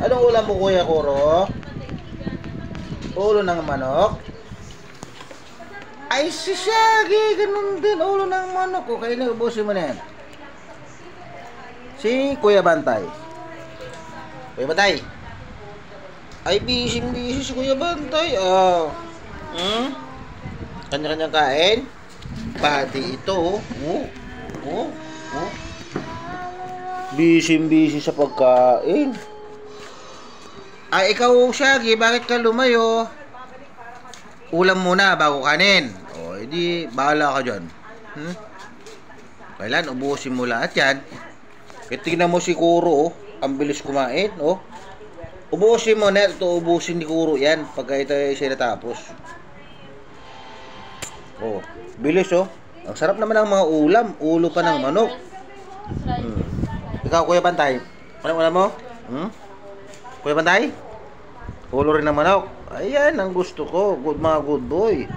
Anong ulam mo, Kuya Kuro? Ulo ng manok? Ay, si Shaggy, ganun din, ulo ng manok. O, kaya ubusin mo na yan. Si Kuya Bantay. Kuya Bantay. Ay, busy si Kuya Bantay. Oh. Kanya-kanyang kain. Pati ito. Busy sa pagkain. Ay, ikaw, Shaggy, bakit ka lumayo? Ulam muna bago kanin. O, edi, bahala ka dyan. Kailan, ubusin mo lahat yan. Kaya tingnan mo si Kuro, oh. Ang bilis kumain, oh. Ubusin mo na, ito ubusin ni Kuro yan, pagka ito siya natapos. Oh, bilis, oh. Ang sarap naman ng mga ulam, ulo pa ng manok. Ikaw, Kuya Bantay, anong ulam mo? Kuya Bantay? Ulo rin ng manok. Ayan, ang gusto ko. Good, mga good boy.